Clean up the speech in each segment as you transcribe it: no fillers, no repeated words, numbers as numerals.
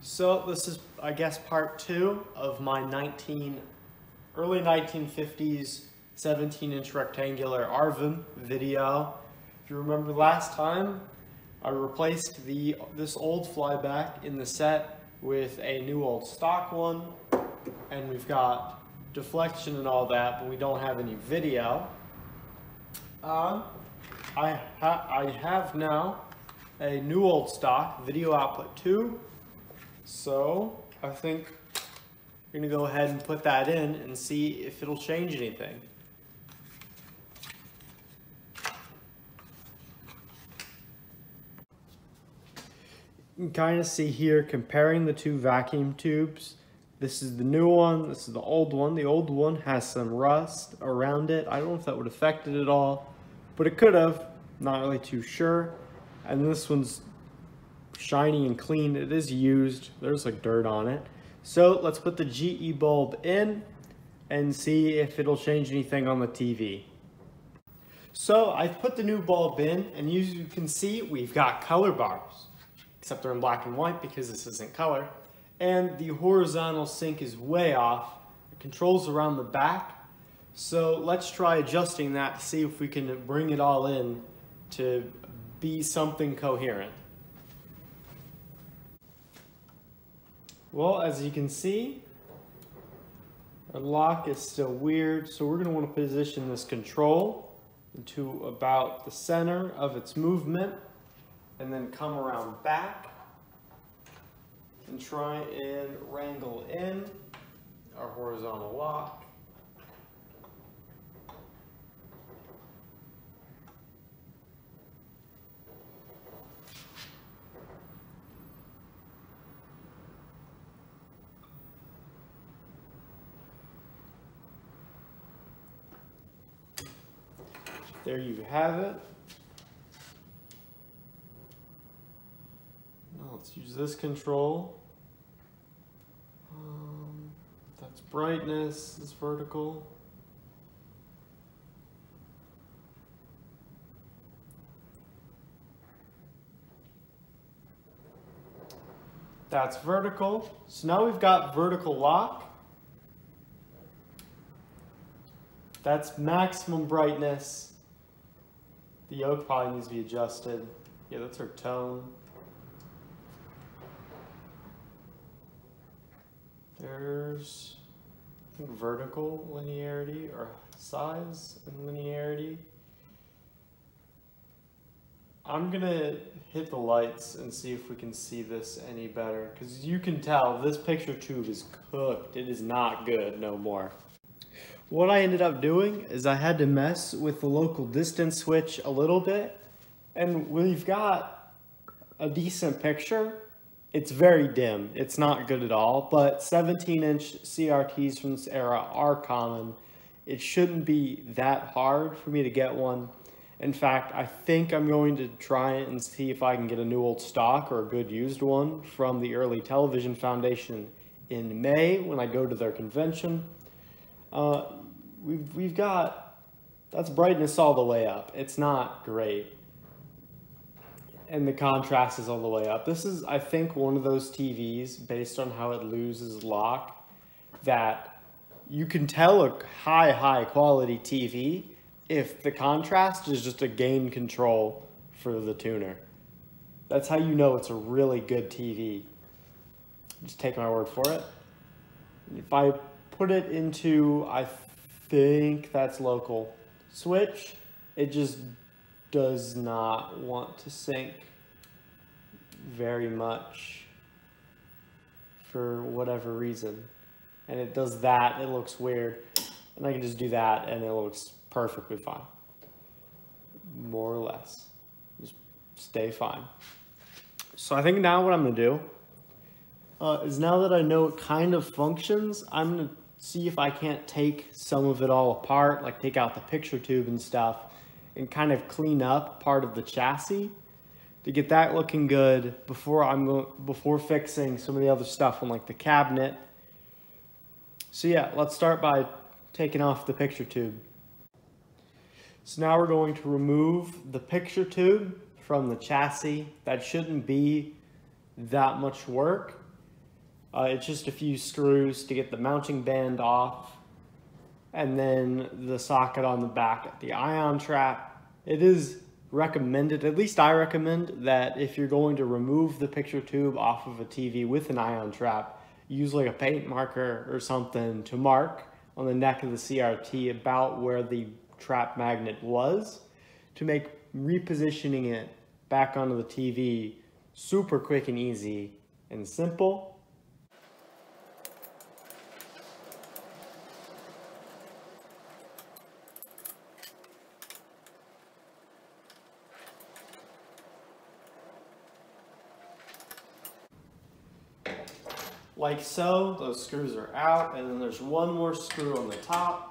So this is, I guess, part 2 of my early 1950s 17-inch rectangular Arvin video. If you remember last time, I replaced this old flyback in the set with a new old stock one, and we've got deflection and all that, but we don't have any video. I have now a new old stock video output 2. So I think we're going to go ahead and put that in and see if it'll change anything. You can kind of see here comparing the two vacuum tubes. This is the new one, this is the old one. The old one has some rust around it. I don't know if that would affect it at all, but it could have. Not really too sure. And this one's shiny and clean. It is used. There's like dirt on it. So let's put the GE bulb in and see if it'll change anything on the TV. So I've put the new bulb in, and as you can see, we've got color bars, except they're in black and white because this isn't color. And the horizontal sync is way off. The controls around the back. So let's try adjusting that to see if we can bring it all in to be something coherent. Well, as you can see, our lock is still weird, so we're going to want to position this control into about the center of its movement, and then come around back and try and wrangle in our horizontal lock. There you have it. Now let's use this control. That's brightness, is vertical. That's vertical. So now we've got vertical lock. That's maximum brightness. The yoke probably needs to be adjusted. Yeah, that's our tone. There's, I think, vertical linearity or size and linearity. I'm gonna hit the lights and see if we can see this any better, because you can tell this picture tube is cooked. It is not good no more. What I ended up doing is I had to mess with the local distance switch a little bit, and we've got a decent picture. It's very dim. It's not good at all, but 17-inch CRTs from this era are common. It shouldn't be that hard for me to get one. In fact, I think I'm going to try and see if I can get a new old stock or a good used one from the Early Television Foundation in May when I go to their convention. We've got, that's brightness all the way up. It's not great. And the contrast is all the way up. This is, I think, one of those TVs, based on how it loses lock, that you can tell a high quality TV if the contrast is just a gain control for the tuner. That's how you know it's a really good TV. Just take my word for it. If I put it into, I think that's local switch, it just does not want to sync very much for whatever reason. And it does that, it looks weird. And I can just do that and it looks perfectly fine. More or less. Just stay fine. So I think now what I'm gonna do is, now that I know it kind of functions, I'm gonna see if I can't take some of it all apart, like take out the picture tube and stuff, and kind of clean up part of the chassis to get that looking good before fixing some of the other stuff on like the cabinet. So yeah, let's start by taking off the picture tube. So now we're going to remove the picture tube from the chassis. That shouldn't be that much work. It's just a few screws to get the mounting band off, and then the socket on the back at the ion trap. It is recommended, at least I recommend, that if you're going to remove the picture tube off of a TV with an ion trap, use like a paint marker or something to mark on the neck of the CRT about where the trap magnet was, to make repositioning it back onto the TV super quick and easy and simple. Like so, those screws are out, and then there's one more screw on the top.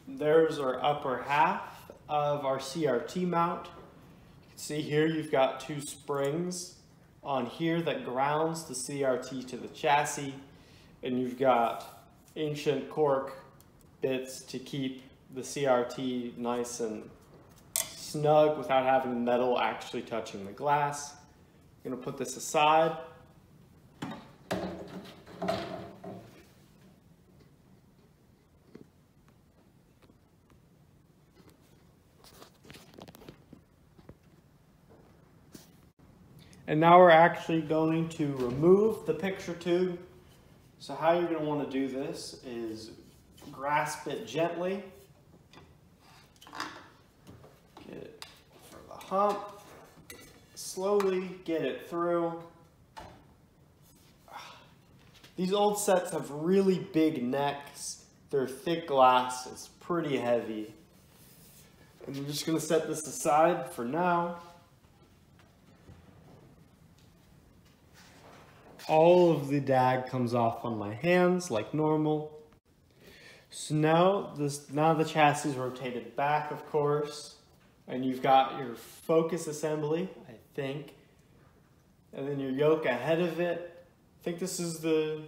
There's our upper half of our CRT mount. You can see here you've got two springs on here that grounds the CRT to the chassis, and you've got ancient cork bits to keep the CRT nice and snug without having metal actually touching the glass. I'm going to put this aside. And now we're actually going to remove the picture tube. So how you're going to want to do this is grasp it gently. Get it for the hump. Slowly get it through. These old sets have really big necks. They're thick glass. It's pretty heavy. And I'm just going to set this aside for now. All of the dag comes off on my hands like normal. So now the chassis is rotated back, of course, and you've got your focus assembly, I think, and then your yoke ahead of it. I think this is the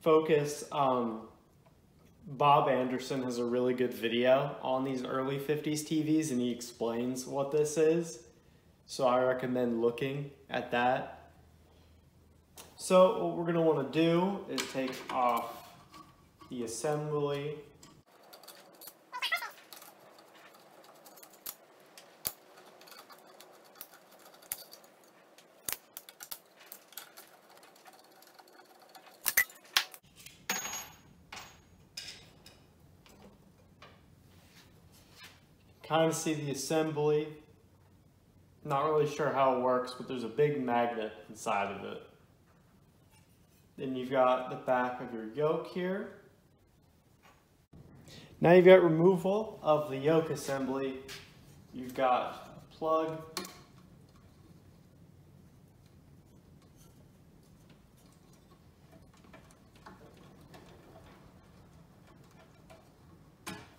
focus. Bob Anderson has a really good video on these early 50s TVs, and he explains what this is. So I recommend looking at that. So what we're going to want to do is take off the assembly. Kind of see the assembly. Not really sure how it works, but there's a big magnet inside of it. Then you've got the back of your yoke here. Now you've got removal of the yoke assembly. You've got a plug.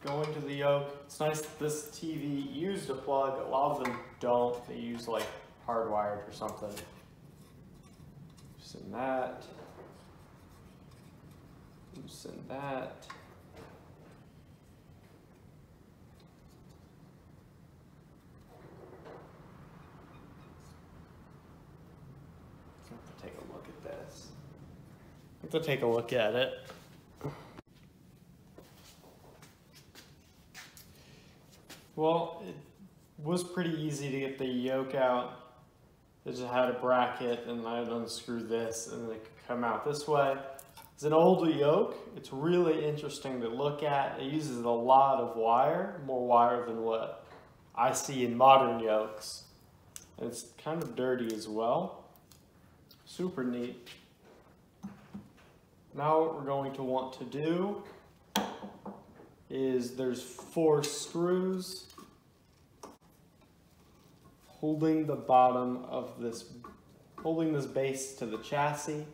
Going to the yoke. It's nice that this TV used a plug. A lot of them don't. They use like hardwired or something. Loosen that. Loosen that. Have to take a look at this. Have to take a look at it. Well, it was pretty easy to get the yoke out. I just had a bracket and I'd unscrew this and it could come out this way. It's an older yoke. It's really interesting to look at. It uses a lot of wire, more wire than what I see in modern yokes. And it's kind of dirty as well. Super neat. Now what we're going to want to do is there's 4 screws holding the bottom of this, holding this base to the chassis.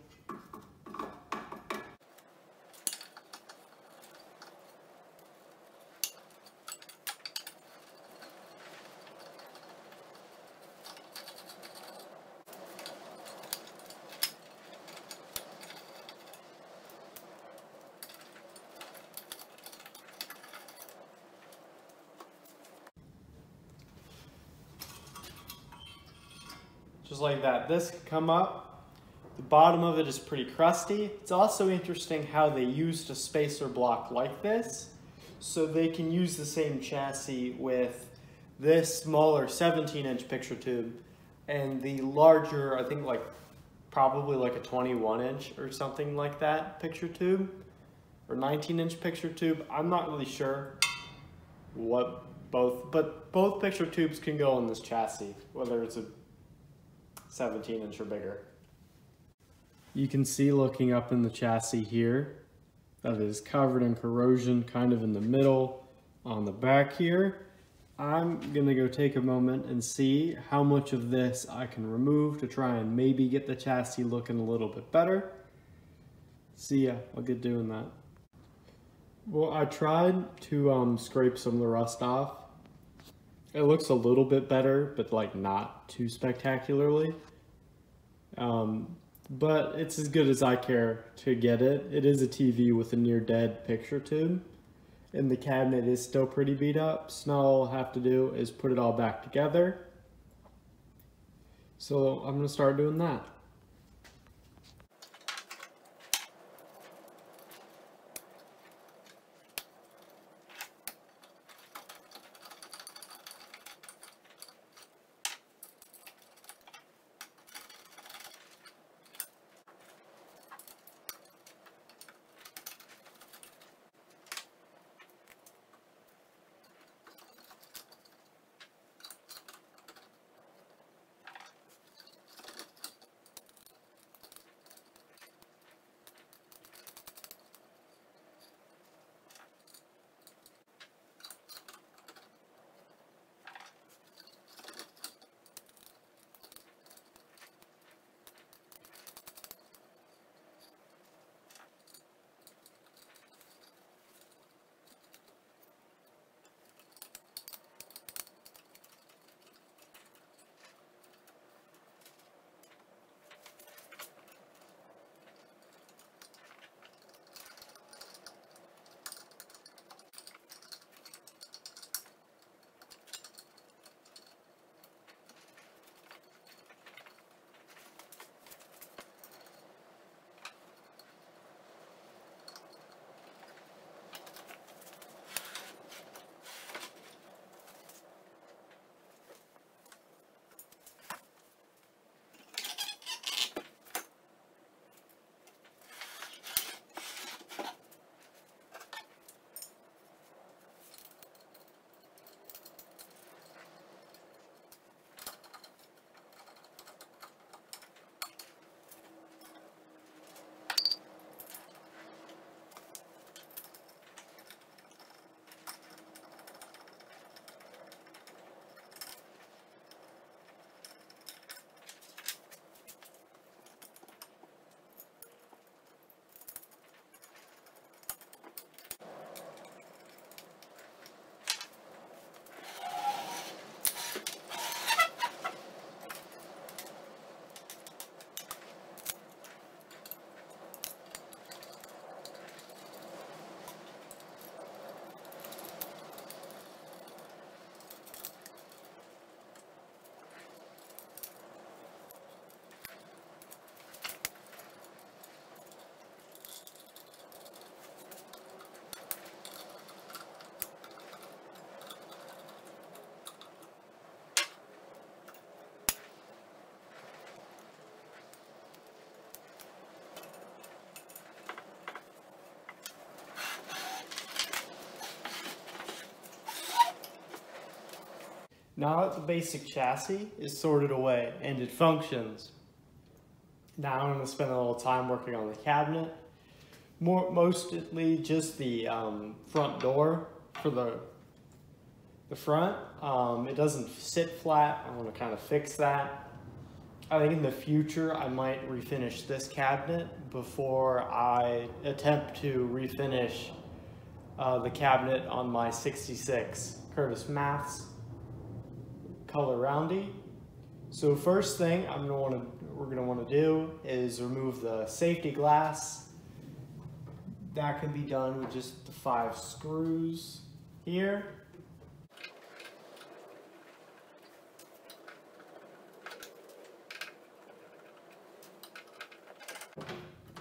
just like that. This can come up. The bottom of it is pretty crusty. It's also interesting how they used a spacer block like this, so they can use the same chassis with this smaller 17-inch picture tube and the larger, I think probably like a 21-inch or something like that picture tube, or 19-inch picture tube. I'm not really sure what but both picture tubes can go on this chassis, whether it's a 17-inch or bigger. You can see looking up in the chassis here that it is covered in corrosion kind of in the middle on the back here. I'm gonna go take a moment and see how much of this I can remove to try and maybe get the chassis looking a little bit better. See ya, I'll get doing that. Well, I tried to scrape some of the rust off. It looks a little bit better, but like not too spectacularly. But it's as good as I care to get it. It is a TV with a near dead picture tube, and the cabinet is still pretty beat up. So now all I'll have to do is put it all back together. So I'm gonna start doing that. Now that the basic chassis is sorted away and it functions, now I'm going to spend a little time working on the cabinet. Mostly just the front door for the front. It doesn't sit flat. I want to kind of fix that. I think in the future I might refinish this cabinet before I attempt to refinish the cabinet on my 66 Curtis Maths color roundy. So first thing we're gonna want to do is remove the safety glass. That can be done with just the 5 screws here.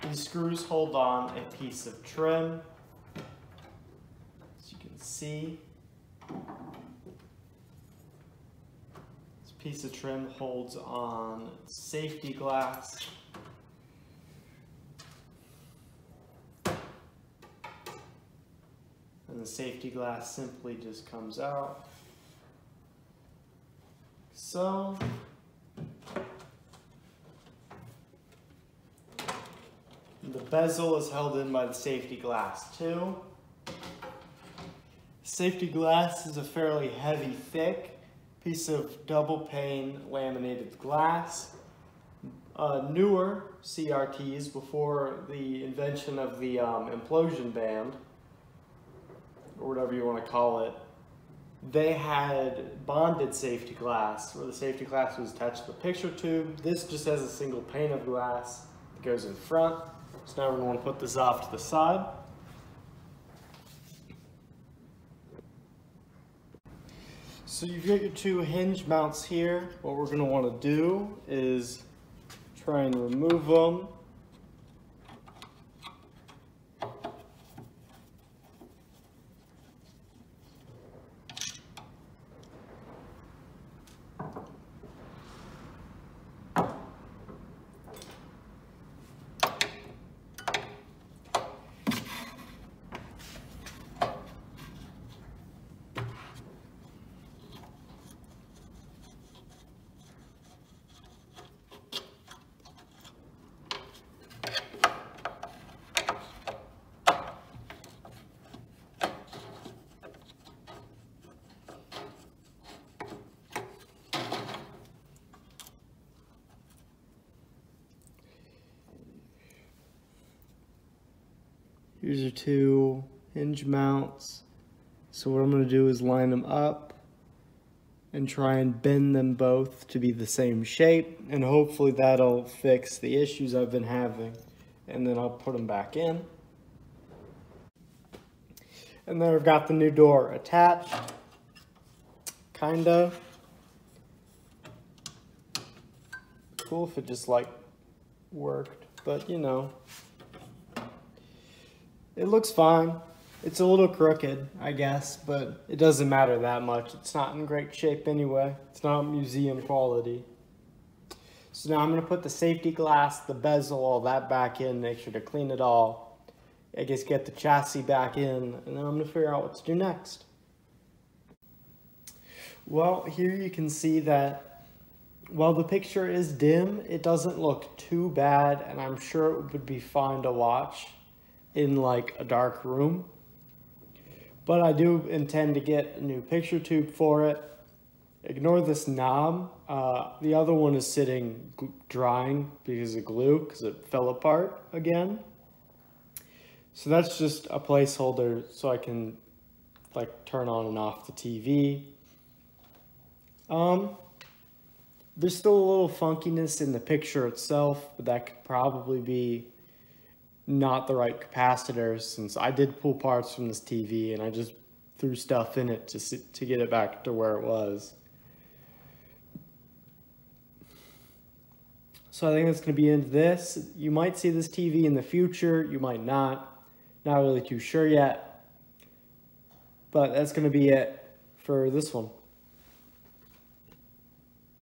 These screws hold on a piece of trim, as you can see. This piece of trim holds on safety glass. And the safety glass simply just comes out. So, the bezel is held in by the safety glass too. Safety glass is a fairly heavy, thick piece of double pane laminated glass. Newer CRTs, before the invention of the implosion band, or whatever you want to call it, they had bonded safety glass, where the safety glass was attached to the picture tube. This just has a single pane of glass that goes in front. So now we're going to put this off to the side. So you've got your two hinge mounts here. What we're going to want to do is try and remove them. Here's your two hinge mounts. So what I'm going to do is line them up and try and bend them both to be the same shape, and hopefully that'll fix the issues I've been having. And then I'll put them back in. And then I've got the new door attached, kinda. Cool if it just like worked, but you know. It looks fine. It's a little crooked, I guess, but it doesn't matter that much. It's not in great shape anyway. It's not museum quality. So now I'm going to put the safety glass, the bezel, all that back in, make sure to clean it all. I guess get the chassis back in, and then I'm going to figure out what to do next. Well, here you can see that while the picture is dim, it doesn't look too bad, and I'm sure it would be fine to watch in like a dark room. But I do intend to get a new picture tube for it. Ignore this knob. The other one is sitting drying because of glue, because it fell apart again. So that's just a placeholder so I can like turn on and off the TV. There's still a little funkiness in the picture itself, but that could probably be not the right capacitors, since I did pull parts from this TV and I just threw stuff in it to get it back to where it was. So I think that's going to be into this. You might see this TV in the future, you might not. Not really too sure yet. But that's going to be it for this one.